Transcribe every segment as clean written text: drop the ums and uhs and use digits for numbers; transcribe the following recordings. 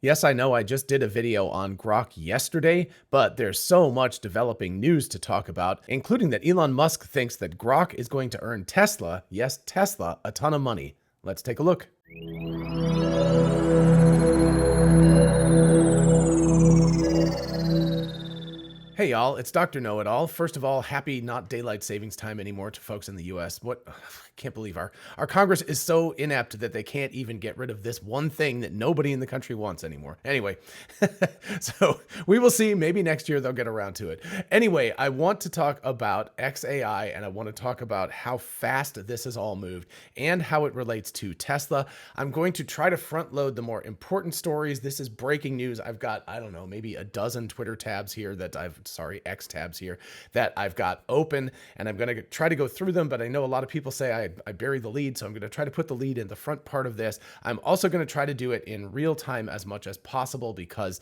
Yes, I know I just did a video on Grok yesterday, but there's so much developing news to talk about, including that Elon Musk thinks that Grok is going to earn Tesla, yes, Tesla, a ton of money. Let's take a look. Hey y'all, it's Dr. Know-It-All. First of all, happy not daylight savings time anymore to folks in the US. I can't believe our Congress is so inept that they can't even get rid of this one thing that nobody in the country wants anymore. Anyway, so we will see. Maybe next year they'll get around to it. Anyway, I want to talk about xAI, and I want to talk about how fast this has all moved and how it relates to Tesla. I'm going to try to front load the more important stories. This is breaking news. I've got, I don't know, maybe a dozen Twitter tabs here that X tabs here that I've got open, and I'm going to try to go through them, but I know a lot of people say I bury the lead, so I'm going to try to put the lead in the front part of this. I'm also going to try to do it in real time as much as possible, because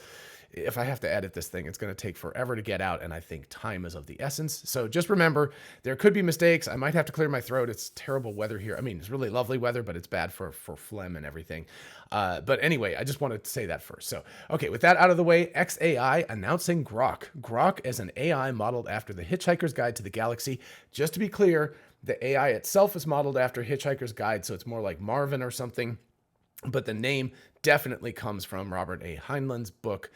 if I have to edit this thing, it's going to take forever to get out, and I think time is of the essence. So just remember, there could be mistakes. I might have to clear my throat. It's terrible weather here. I mean, it's really lovely weather, but it's bad for phlegm and everything. But anyway, I just wanted to say that first. So, okay, with that out of the way, xAI announcing Grok. Grok is an AI modeled after the Hitchhiker's Guide to the Galaxy. Just to be clear, the AI itself is modeled after Hitchhiker's Guide, so it's more like Marvin or something. But the name definitely comes from Robert A. Heinlein's book,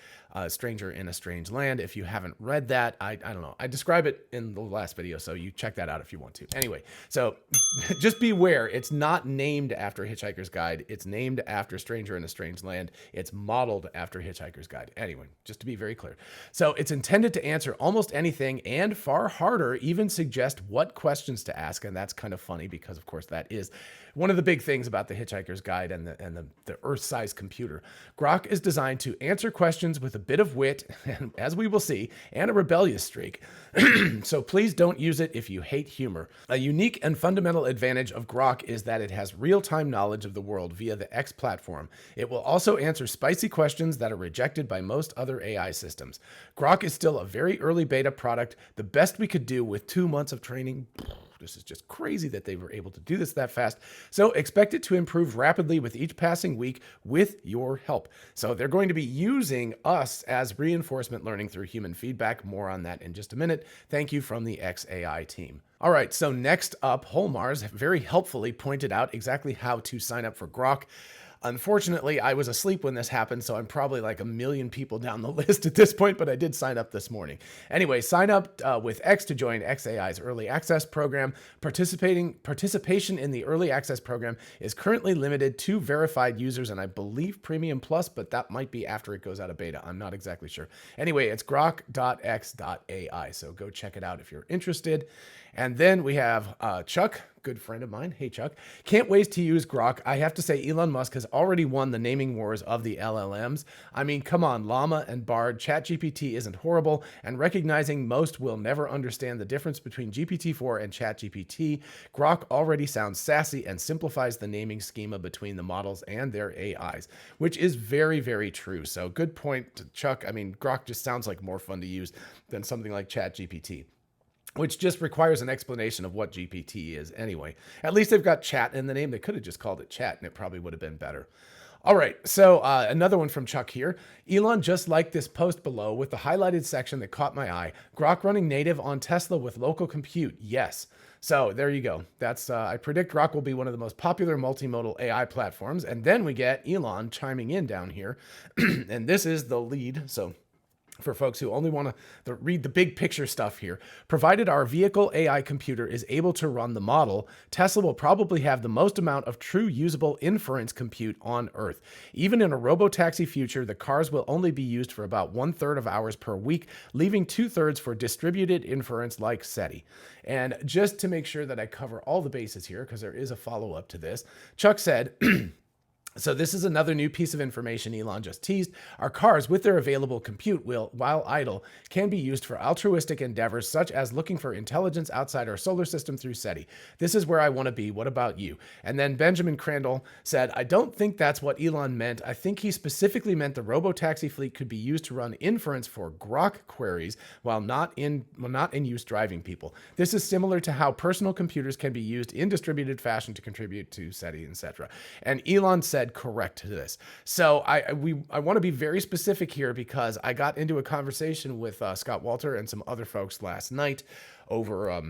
Stranger in a Strange Land. If you haven't read that, I don't know. I describe it in the last video, so you check that out if you want to. Anyway, so just beware. It's not named after Hitchhiker's Guide. It's named after Stranger in a Strange Land. It's modeled after Hitchhiker's Guide. Anyway, just to be very clear. So it's intended to answer almost anything, and far harder, even suggest what questions to ask. And that's kind of funny because, of course, that is one of the big things about the Hitchhiker's Guide and the Earth-sized computer. Grok is designed to answer questions with a bit of wit, and as we will see, and a rebellious streak. So please don't use it if you hate humor. A unique and fundamental advantage of Grok is that it has real-time knowledge of the world via the X platform. It will also answer spicy questions that are rejected by most other AI systems. Grok is still a very early beta product. The best we could do with 2 months of training. This is just crazy that they were able to do this that fast. So expect it to improve rapidly with each passing week with your help. So they're going to be using us as reinforcement learning through human feedback. More on that in just a minute. Thank you from the xAI team. All right, so next up, Holmars very helpfully pointed out exactly how to sign up for Grok. Unfortunately, I was asleep when this happened, so I'm probably like a million people down the list at this point, but I did sign up this morning. Anyway, sign up with X to join xAI's early access program. Participation in the early access program is currently limited to verified users, and I believe Premium Plus, but that might be after it goes out of beta. I'm not exactly sure. Anyway, it's grok.x.ai, so go check it out if you're interested. And then we have Chuck, good friend of mine. Hey, Chuck. Can't wait to use Grok. I have to say, Elon Musk has already won the naming wars of the LLMs. I mean, come on, Llama and Bard. ChatGPT isn't horrible, and recognizing most will never understand the difference between GPT-4 and ChatGPT, Grok already sounds sassy and simplifies the naming schema between the models and their AIs, which is very, very true. So good point, Chuck. I mean, Grok just sounds like more fun to use than something like ChatGPT, which just requires an explanation of what GPT is anyway. At least they've got chat in the name. They could have just called it chat, and it probably would have been better. All right, so another one from Chuck here. Elon just liked this post below with the highlighted section that caught my eye. Grok running native on Tesla with local compute. Yes. So there you go. That's I predict Grok will be one of the most popular multimodal AI platforms. And then we get Elon chiming in down here. And this is the lead. So for folks who only want to read the big picture stuff here, provided our vehicle AI computer is able to run the model, Tesla will probably have the most amount of true usable inference compute on Earth. Even in a robotaxi future, the cars will only be used for about 1/3 of hours per week, leaving 2/3 for distributed inference like SETI. And just to make sure that I cover all the bases here, because there is a follow-up to this, Chuck said, so this is another new piece of information Elon just teased. Our cars, with their available compute, while idle, can be used for altruistic endeavors such as looking for intelligence outside our solar system through SETI. This is where I want to be. What about you? And then Benjamin Crandall said, I don't think that's what Elon meant. I think he specifically meant the robotaxi fleet could be used to run inference for Grok queries while not in use driving people. This is similar to how personal computers can be used in distributed fashion to contribute to SETI, etc. And Elon said, said correct to this. So I want to be very specific here because I got into a conversation with Scott Walter and some other folks last night over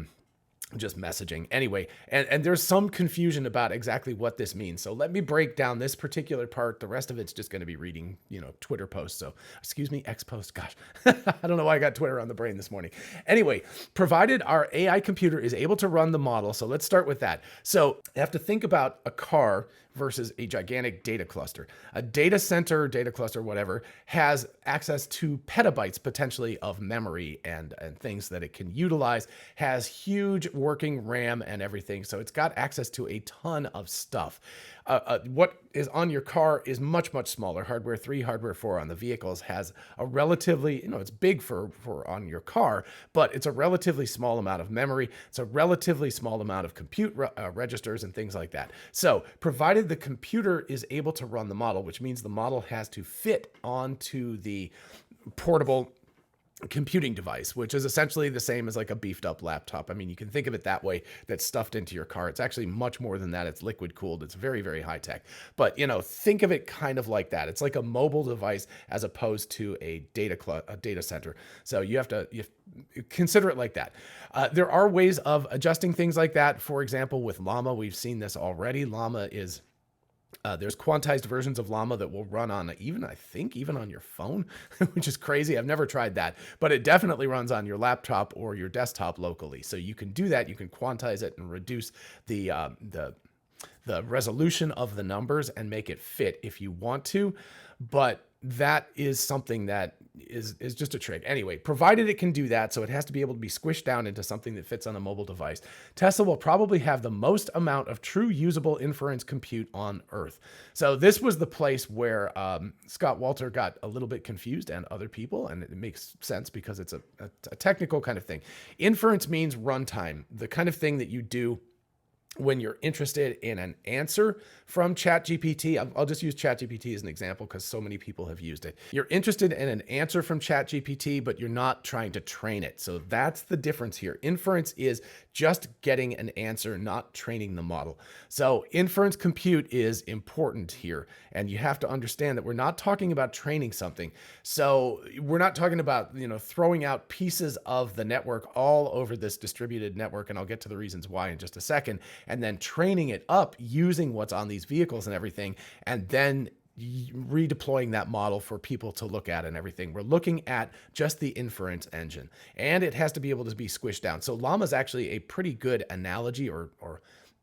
just messaging anyway, and there's some confusion about exactly what this means. So let me break down this particular part. The rest of it's just going to be reading, Twitter posts. So excuse me, X post. Gosh, I don't know why I got Twitter on the brain this morning. Anyway, provided our AI computer is able to run the model. So let's start with that. So you have to think about a car versus a gigantic data cluster. A data center, data cluster, whatever, has access to petabytes potentially of memory and things that it can utilize, has huge working RAM and everything. So it's got access to a ton of stuff. What is on your car is much, much smaller. Hardware 3, hardware 4 on the vehicles has a relatively, it's big for on your car, but it's a relatively small amount of memory. It's a relatively small amount of compute registers and things like that. So provided the computer is able to run the model, which means the model has to fit onto the portable computing device, which is essentially the same as like a beefed up laptop. I mean, you can think of it that way, that's stuffed into your car. It's actually much more than that. It's liquid cooled. It's very, very high tech. But, think of it kind of like that. It's like a mobile device as opposed to a data center. So you have to consider it like that. There are ways of adjusting things like that. For example, with Llama, we've seen this already. Llama is there's quantized versions of Llama that will run on even on your phone, which is crazy. I've never tried that, but it definitely runs on your laptop or your desktop locally. So you can do that. You can quantize it and reduce the resolution of the numbers and make it fit if you want to. But that is something that is just a trick. Anyway, provided it can do that, so it has to be able to be squished down into something that fits on a mobile device, Tesla will probably have the most amount of true usable inference compute on Earth. So this was the place where Scott Walter got a little bit confused, and other people, and it makes sense because it's a technical kind of thing. Inference means runtime, the kind of thing that you do when you're interested in an answer from ChatGPT. I'll just use ChatGPT as an example because so many people have used it. You're interested in an answer from ChatGPT, but you're not trying to train it. So that's the difference here. Inference is just getting an answer, not training the model. So inference compute is important here. And you have to understand that we're not talking about training something. So we're not talking about, throwing out pieces of the network all over this distributed network. And I'll get to the reasons why in just a second. And then training it up using what's on these vehicles and everything, and then redeploying that model for people to look at and everything. We're looking at just the inference engine, and it has to be able to be squished down. So Llama is actually a pretty good analogy, or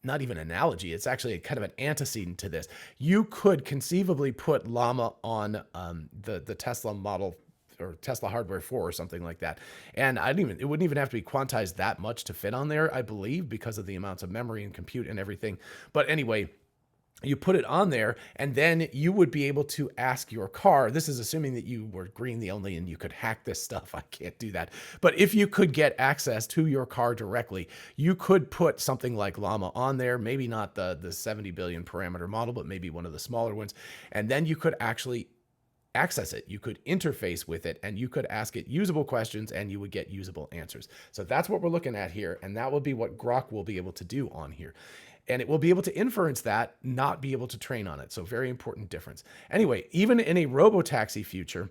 not even analogy. It's actually kind of an antecedent to this. You could conceivably put Llama on the Tesla model or Tesla hardware 4 or something like that. And it wouldn't even have to be quantized that much to fit on there, I believe, because of the amounts of memory and compute and everything. But anyway, you put it on there, and then you would be able to ask your car. This is assuming that you were green the only and you could hack this stuff. I can't do that. But if you could get access to your car directly, you could put something like Llama on there, maybe not the 70 billion parameter model, but maybe one of the smaller ones. And then you could actually access it. You could interface with it, and you could ask it usable questions, and you would get usable answers. So that's what we're looking at here. And that will be what Grok will be able to do on here. And it will be able to inference that, not be able to train on it. So very important difference. Anyway, even in a robotaxi future,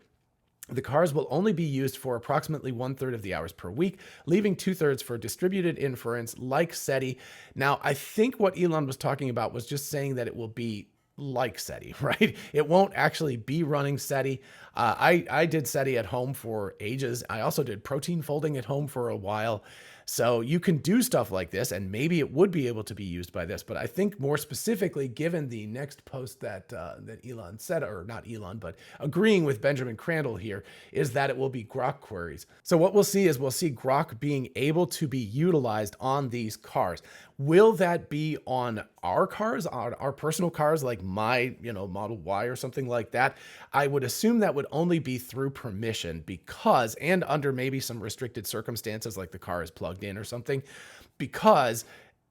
the cars will only be used for approximately 1/3 of the hours per week, leaving 2/3 for distributed inference like SETI. Now, I think what Elon was talking about was just saying that it will be like SETI, right? It won't actually be running SETI. I did SETI at home for ages. I also did protein folding at home for a while. So you can do stuff like this, and maybe it would be able to be used by this. But I think more specifically, given the next post that Elon said, or not Elon, but agreeing with Benjamin Crandall here, is that it will be Grok queries. So what we'll see is Grok being able to be utilized on these cars. Will that be on our cars, our personal cars, like my, Model Y or something like that? I would assume that would only be through permission because, and under maybe some restricted circumstances, like the car is plugged in or something, because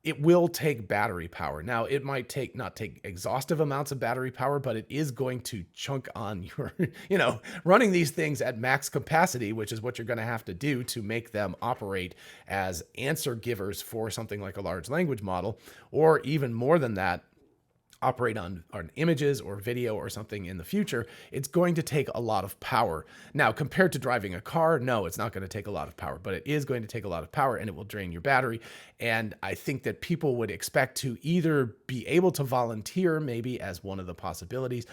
it will take battery power. Now, it might not take exhaustive amounts of battery power, but it is going to chunk on your, running these things at max capacity, which is what you're going to have to do to make them operate as answer givers for something like a large language model, or even more than that, operate on images or video or something in the future, it's going to take a lot of power. Now, compared to driving a car, no, it's not going to take a lot of power, but it is going to take a lot of power and it will drain your battery. And I think that people would expect to either be able to volunteer maybe as one of the possibilities,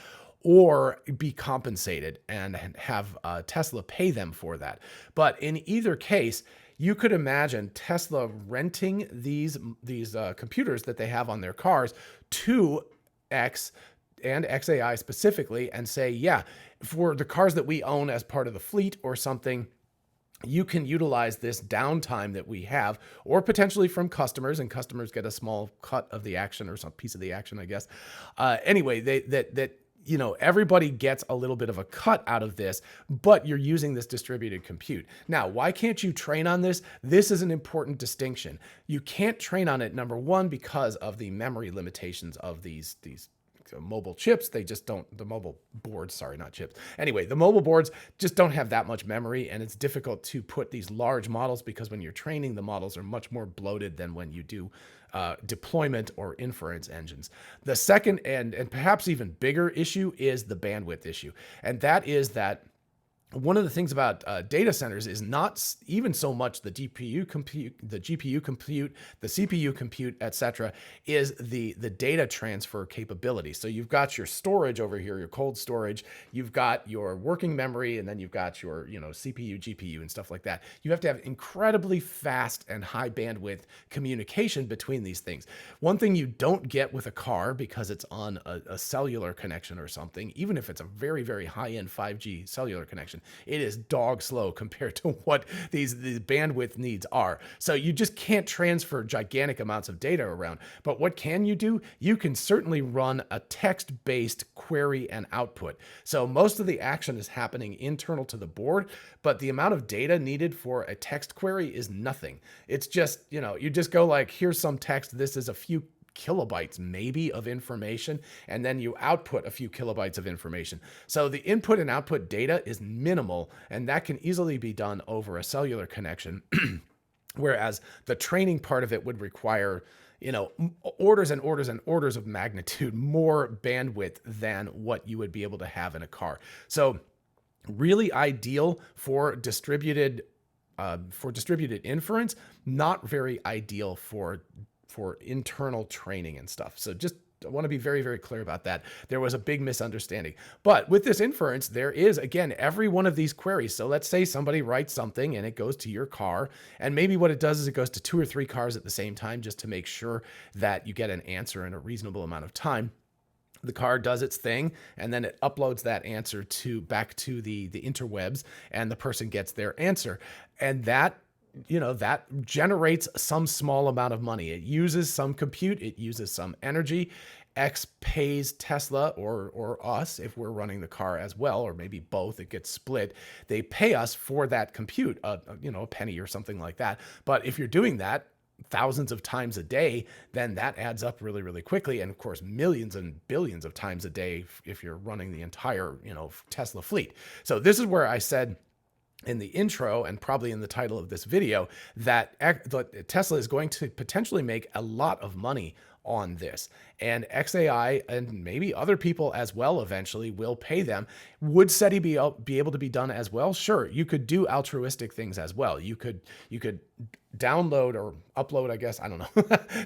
or be compensated and have Tesla pay them for that. But in either case, you could imagine Tesla renting these computers that they have on their cars to X and xAI specifically, and say, yeah, for the cars that we own as part of the fleet or something, you can utilize this downtime that we have, or potentially from customers, and customers get a small cut of the action, or some piece of the action, I guess. Anyway, everybody gets a little bit of a cut out of this, but you're using this distributed compute. Now, why can't you train on this? This is an important distinction. You can't train on it, number one, because of the memory limitations of these mobile chips. They just don't, the mobile boards, sorry, not chips. Anyway, the mobile boards just don't have that much memory, and it's difficult to put these large models, because when you're training, the models are much more bloated than when you do deployment or inference engines. The second and perhaps even bigger issue is the bandwidth issue. And that is that one of the things about data centers is not even so much the GPU compute, the CPU compute, etc., is the data transfer capability. So you've got your storage over here, your cold storage, you've got your working memory, and then you've got your CPU, GPU, and stuff like that. You have to have incredibly fast and high bandwidth communication between these things. One thing you don't get with a car, because it's on a cellular connection or something, even if it's a very, very high-end 5G cellular connection, it is dog slow compared to what these bandwidth needs are. So you just can't transfer gigantic amounts of data around. But what can you do? You can certainly run a text-based query and output. So most of the action is happening internal to the board, but the amount of data needed for a text query is nothing. It's just, you just go like, here's some text. This is a few kilobytes maybe of information, and then you output a few kilobytes of information. So the input and output data is minimal, and that can easily be done over a cellular connection. Whereas the training part of it would require, orders and orders and orders of magnitude more bandwidth than what you would be able to have in a car. So really ideal for distributed inference, not very ideal for internal training and stuff. So just I want to be very, very clear about that. There was a big misunderstanding. But with this inference, there is, again, every one of these queries. So let's say somebody writes something and it goes to your car. And maybe what it does is it goes to 2 or 3 cars at the same time, just to make sure that you get an answer in a reasonable amount of time. The car does its thing, and then it uploads that answer back to the interwebs, and the person gets their answer. And that generates some small amount of money. It uses some compute, it uses some energy. X pays Tesla or us, if we're running the car as well, or maybe both, it gets split. They pay us for that compute, a penny or something like that. But if you're doing that thousands of times a day, then that adds up really, really quickly. And of course, millions and billions of times a day if you're running the entire, Tesla fleet. So this is where I said in the intro, and probably in the title of this video, that Tesla is going to potentially make a lot of money on this. And xAI and maybe other people as well eventually will pay them. Would SETI be able to be done as well? Sure, you could do altruistic things as well. You could download or upload, I guess, I don't know,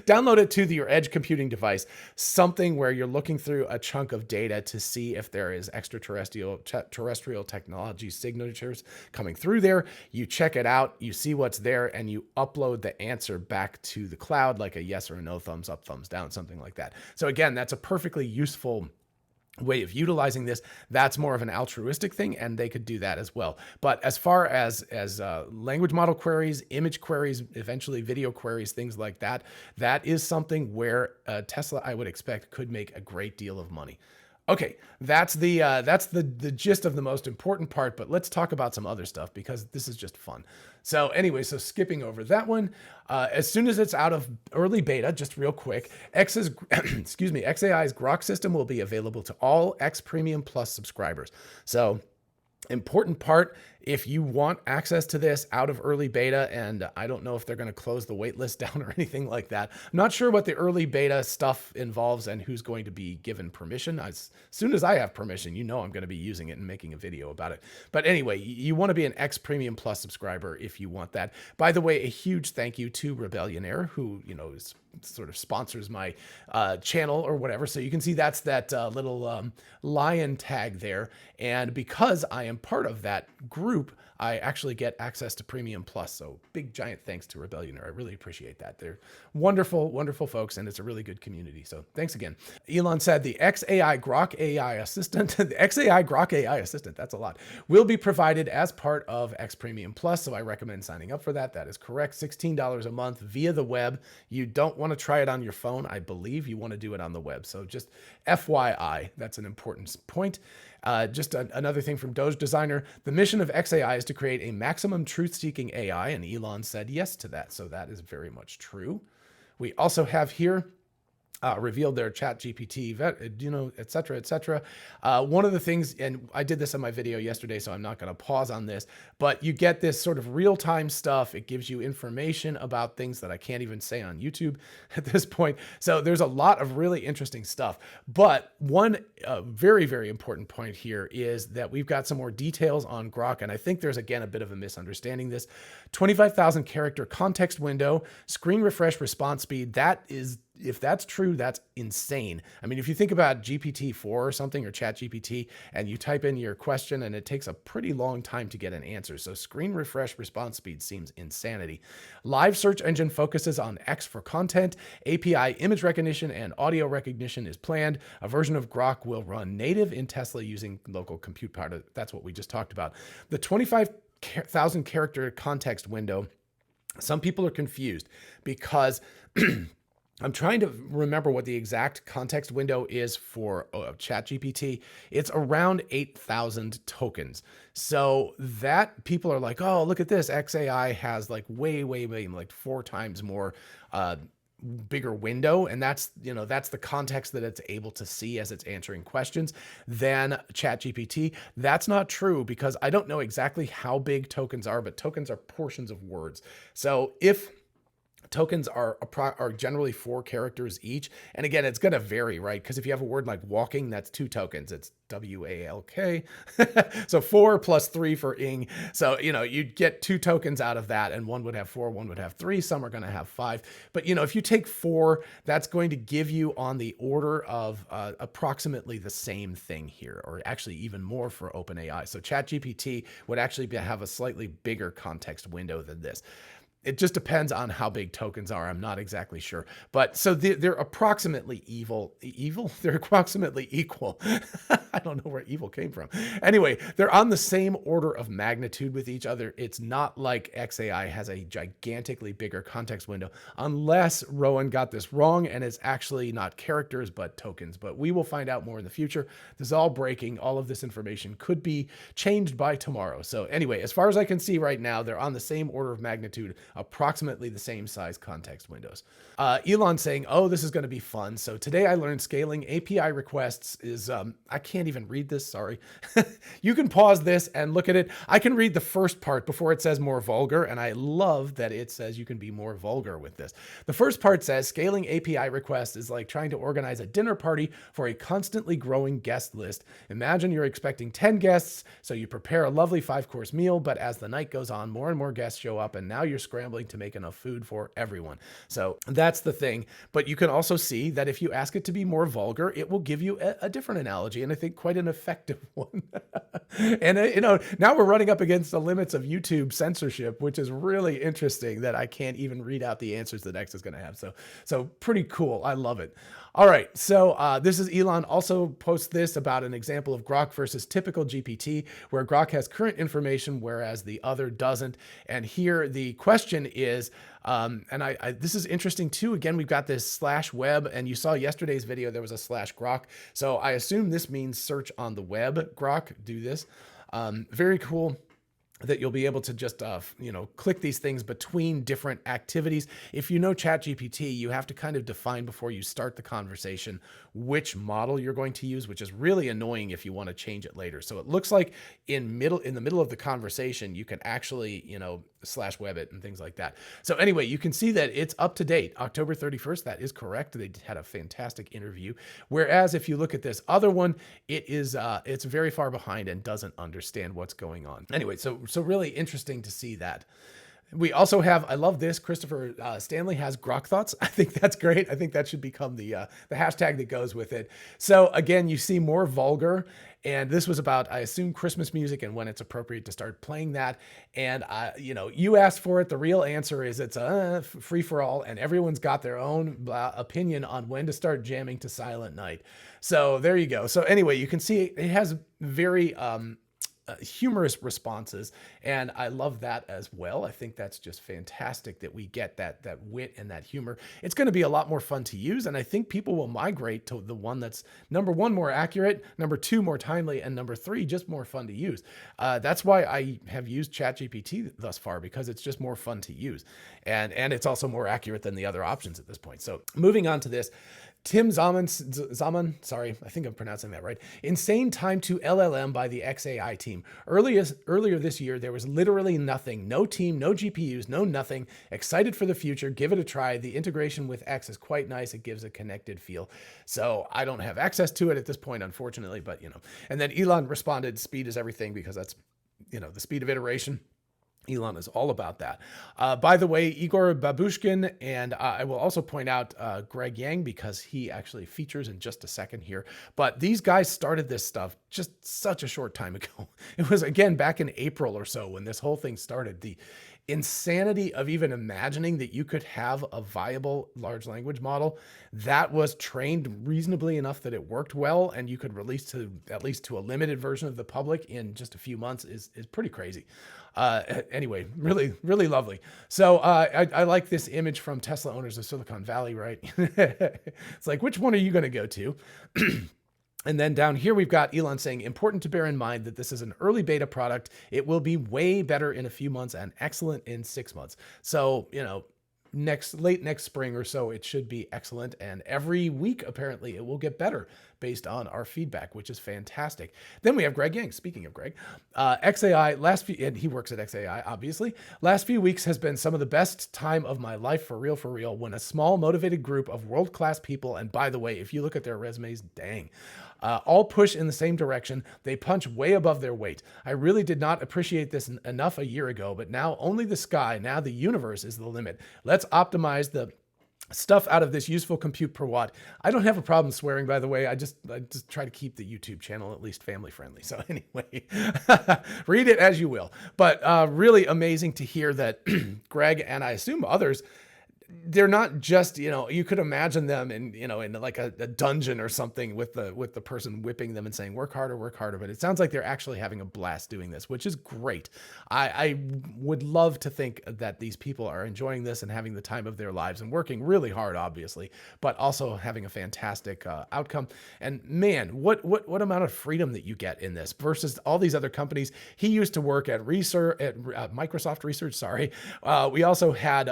download it to your edge computing device, something where you're looking through a chunk of data to see if there is terrestrial technology signatures coming through there. You check it out, you see what's there, and you upload the answer back to the cloud, like a yes or a no, thumbs up, thumbs down, something like that. So again, that's a perfectly useful way of utilizing this. That's more of an altruistic thing, and they could do that as well. But as far as language model queries, image queries, eventually video queries, things like that, that is something where Tesla, I would expect, could make a great deal of money. Okay, that's the gist of the most important part, but let's talk about some other stuff because this is just fun. So anyway, so skipping over that one, as soon as it's out of early beta, just real quick, xAI's Grok system will be available to all X Premium Plus subscribers. So Important part, if you want access to this out of early beta, and I don't know if they're going to close the waitlist down or anything like that. I'm not sure what the early beta stuff involves and who's going to be given permission. As soon as I have permission, you know I'm going to be using it and making a video about it. But anyway, you want to be an X Premium Plus subscriber if you want that. By the way, a huge thank you to Rebellionaire, who, you know, is sort of sponsors my channel or whatever. So you can see that's that little lion tag there. And because I am part of that group, I actually get access to Premium Plus. So big giant thanks to Rebellionaire. I really appreciate that. They're wonderful, wonderful folks, and it's a really good community. So thanks again. Elon said the xAI Grok AI Assistant, the xAI Grok AI Assistant, that's a lot, will be provided as part of X Premium Plus. So I recommend signing up for that. That is correct. $16 a month via the web. You don't want to try it on your phone. I believe you want to do it on the web. So just FYI, that's an important point. Just another thing from Doge Designer. The mission of xAI is to create a maximum truth-seeking AI, and Elon said yes to that. So that is very much true. We also have here revealed their chat GPT, you know, et cetera, et cetera. One of the things, and I did this in my video yesterday, so I'm not going to pause on this, but you get this sort of real-time stuff. It gives you information about things that I can't even say on YouTube at this point. So there's a lot of really interesting stuff. But one very, very important point here is that we've got some more details on Grok, and I think there's, again, a bit of a misunderstanding this. 25,000 character context window, screen refresh response speed, that is, if that's true, that's insane. I mean, if you think about GPT-4 or something, or ChatGPT, and you type in your question and it takes a pretty long time to get an answer. So screen refresh response speed seems insanity. Live search engine focuses on X for content. API image recognition and audio recognition is planned. A version of Grok will run native in Tesla using local compute power. That's what we just talked about. The 25,000 character context window, some people are confused because I'm trying to remember what the exact context window is for ChatGPT. It's around 8,000 tokens. So that people are like, oh, look at this. xAI has like way, like 4 times more bigger window. And that's, you know, that's the context that it's able to see as it's answering questions than ChatGPT. That's not true because I don't know exactly how big tokens are, but tokens are portions of words. So if tokens are generally 4 characters each. And again, it's going to vary, right? Because if you have a word like walking, that's 2 tokens. It's WALK. So 4 plus 3 for ing. So, you know, you'd get 2 tokens out of that, and one would have 4, one would have 3. Some are going to have 5. But, you know, if you take 4, that's going to give you on the order of approximately the same thing here, or actually even more for OpenAI. So ChatGPT would actually have a slightly bigger context window than this. It just depends on how big tokens are. I'm not exactly sure. But so they're approximately evil. They're approximately equal. I don't know where evil came from. Anyway, they're on the same order of magnitude with each other. It's not like xAI has a gigantically bigger context window, unless Rowan got this wrong and it's actually not characters, but tokens. But we will find out more in the future. This is all breaking. All of this information could be changed by tomorrow. So anyway, as far as I can see right now, they're on the same order of magnitude, approximately the same size context windows. Elon saying, oh, this is going to be fun. So today I learned scaling API requests is, I can't even read this, sorry. You can pause this and look at it. I can read the first part before it says more vulgar, and I love that it says you can be more vulgar with this. The first part says scaling API requests is like trying to organize a dinner party for a constantly growing guest list. Imagine you're expecting 10 guests, so you prepare a lovely 5-course meal, but as the night goes on, more and more guests show up, and now you're scrambling to make enough food for everyone. So that's the thing. But you can also see that if you ask it to be more vulgar, it will give you a different analogy, and I think quite an effective one. And you know, now we're running up against the limits of YouTube censorship, which is really interesting that I can't even read out the answers that X is going to have. So pretty cool. I love it. All right, so this is Elon also posts this about an example of Grok versus typical GPT, where Grok has current information, whereas the other doesn't. And here the question is, and this is interesting too. Again, we've got this /web, and you saw yesterday's video, there was a /Grok. So I assume this means search on the web. Grok, do this. Very cool. that you'll be able to just, click these things between different activities. If you know ChatGPT, you have to kind of define before you start the conversation which model you're going to use, which is really annoying if you want to change it later. So it looks like in the middle of the conversation, you can actually, slash web it and things like that. So anyway, you can see that it's up to date, October 31st. That is correct. They had a fantastic interview. Whereas if you look at this other one, it's very far behind and doesn't understand what's going on. Anyway, so really interesting to see that. We also have, I love this, Christopher Stanley has Grok thoughts. I think that's great. I think that should become the hashtag that goes with it. So again, you see more vulgar, and this was about, I assume, Christmas music and when it's appropriate to start playing that. And you asked for it. The real answer is it's a free for all, and everyone's got their own opinion on when to start jamming to Silent Night. So there you go. So anyway, you can see it has very humorous responses, and I love that as well. I think that's just fantastic that we get that wit and that humor. It's going to be a lot more fun to use, and I think people will migrate to the one that's, number one, more accurate, number two, more timely, and number three, just more fun to use. That's why I have used ChatGPT thus far, because it's just more fun to use, and it's also more accurate than the other options at this point. So moving on to this, Tim Zaman, sorry, I think I'm pronouncing that right. Insane time to LLM by the xAI team. Earlier this year, there was literally nothing. No team, no GPUs, no nothing. Excited for the future. Give it a try. The integration with X is quite nice. It gives a connected feel. So I don't have access to it at this point, unfortunately, but And then Elon responded, speed is everything, because that's, the speed of iteration. Elon is all about that. By the way, Igor Babushkin, and I will also point out Greg Yang, because he actually features in just a second here. But these guys started this stuff just such a short time ago. It was, again, back in April or so when this whole thing started. The insanity of even imagining that you could have a viable large language model that was trained reasonably enough that it worked well and you could release to at least to a limited version of the public in just a few months is pretty crazy. Anyway, really, really lovely. So I like this image from Tesla owners of Silicon Valley, right? It's like, which one are you going to go to? And then down here, we've got Elon saying, important to bear in mind that this is an early beta product. It will be way better in a few months and excellent in 6 months. So, late next spring or so, it should be excellent. And every week, apparently, it will get better based on our feedback, which is fantastic. Then we have Greg Yang. Speaking of Greg, xAI, and he works at xAI, obviously. Last few weeks has been some of the best time of my life, for real, when a small, motivated group of world-class people, and by the way, if you look at their resumes, dang, all push in the same direction. They punch way above their weight. I really did not appreciate this enough a year ago, but now only the sky, now the universe is the limit. Let's optimize the stuff out of this useful compute per watt. I don't have a problem swearing, by the way. I just try to keep the YouTube channel at least family friendly. So anyway, read it as you will. But really amazing to hear that Greg, and I assume others, they're not just, you could imagine them in like a dungeon or something with the person whipping them and saying, work harder. But it sounds like they're actually having a blast doing this, which is great. I would love to think that these people are enjoying this and having the time of their lives and working really hard, obviously, but also having a fantastic outcome. And man, what amount of freedom that you get in this versus all these other companies. He used to work at Microsoft Research. Sorry. We also had,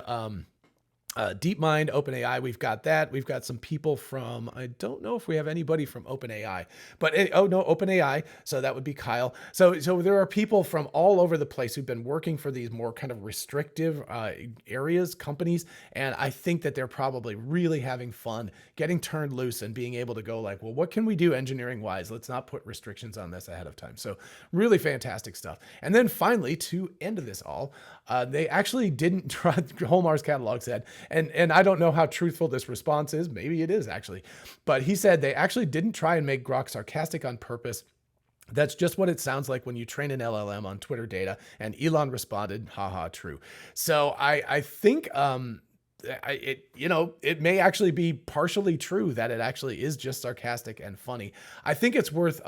DeepMind, OpenAI, we've got that. We've got some people from, I don't know if we have anybody from OpenAI, but OpenAI. So that would be Kyle. So there are people from all over the place who've been working for these more kind of restrictive areas, companies. And I think that they're probably really having fun getting turned loose and being able to go like, well, what can we do engineering wise? Let's not put restrictions on this ahead of time. So really fantastic stuff. And then finally, to end this all, they actually didn't try, Holmar's catalog said, and I don't know how truthful this response is. Maybe it is actually, but he said they actually didn't try and make Grok sarcastic on purpose. That's just what it sounds like when you train an LLM on Twitter data. And Elon responded, haha, true. So I think, it may actually be partially true that it actually is just sarcastic and funny. I think it's worth,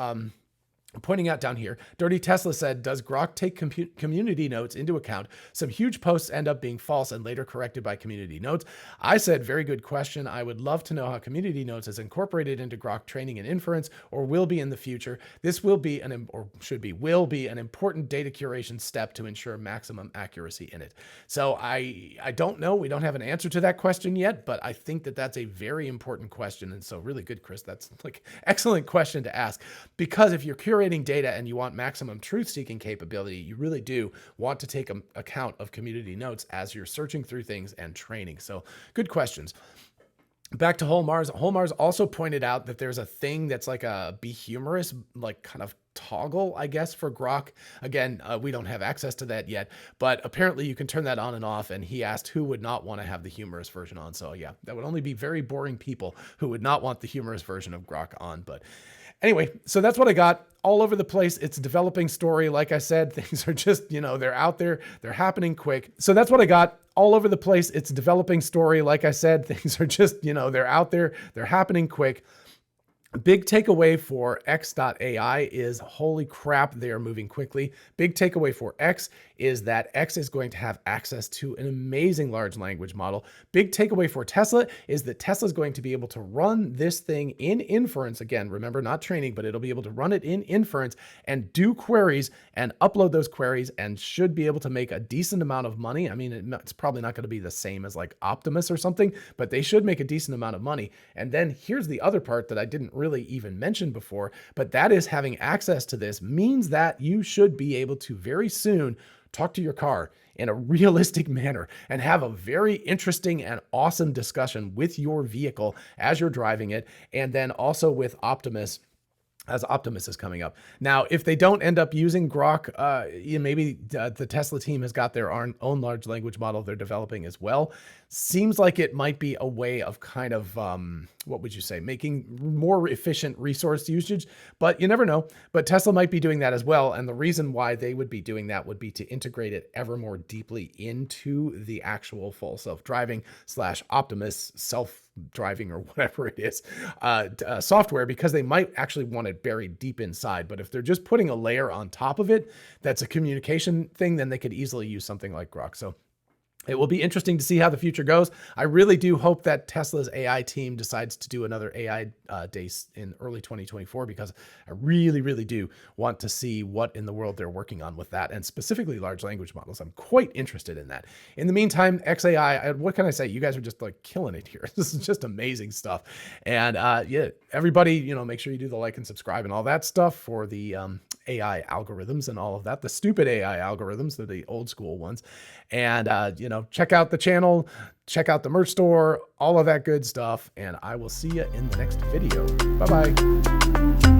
Pointing out down here, Dirty Tesla said, does Grok take community notes into account? Some huge posts end up being false and later corrected by community notes. I said, very good question. I would love to know how community notes is incorporated into Grok training and inference, or will be in the future. This will be an important data curation step to ensure maximum accuracy in it. So I don't know. We don't have an answer to that question yet, but I think that that's a very important question. And so really good, Chris. That's like excellent question to ask, because if you're curating data and you want maximum truth-seeking capability, you really do want to take account of community notes as you're searching through things and training. So good questions. Back to Holmars. Holmars also pointed out that there's a thing that's like a be humorous, like kind of toggle, I guess, for Grok. Again, we don't have access to that yet, but apparently you can turn that on and off. And he asked who would not want to have the humorous version on. So yeah, that would only be very boring people who would not want the humorous version of Grok on. But anyway, so that's what I got. All over the place. It's a developing story. Like I said, things are just, they're out there. They're happening quick. So that's what I got. All over the place. It's a developing story. Like I said, things are just, they're out there. They're happening quick. Big takeaway for xAI is, holy crap, they are moving quickly. Big takeaway for X is that X is going to have access to an amazing large language model. Big takeaway for Tesla is that Tesla is going to be able to run this thing in inference. Again, remember, not training, but it'll be able to run it in inference and do queries and upload those queries, and should be able to make a decent amount of money. I mean, it's probably not going to be the same as like Optimus or something, but they should make a decent amount of money. And then here's the other part that I didn't really even mention before, but that is having access to this means that you should be able to very soon talk to your car in a realistic manner and have a very interesting and awesome discussion with your vehicle as you're driving it. And then also with Optimus, as Optimus is coming up. Now, if they don't end up using Grok, maybe the Tesla team has got their own large language model they're developing as well. Seems like it might be a way of kind of, what would you say, making more efficient resource usage, but you never know. But Tesla might be doing that as well. And the reason why they would be doing that would be to integrate it ever more deeply into the actual full self-driving / Optimus self-driving or whatever it is, software, because they might actually want it buried deep inside. But if they're just putting a layer on top of it, that's a communication thing, then they could easily use something like Grok. So it will be interesting to see how the future goes. I really do hope that Tesla's AI team decides to do another AI day in early 2024, because I really, really do want to see what in the world they're working on with that, and specifically large language models. I'm quite interested in that. In the meantime, xAI, what can I say? You guys are just like killing it here. This is just amazing stuff. And yeah, everybody, make sure you do the like and subscribe and all that stuff for the AI algorithms and all of that, the stupid AI algorithms, they're the old school ones. And, check out the channel, check out the merch store, all of that good stuff. And I will see you in the next video. Bye-bye.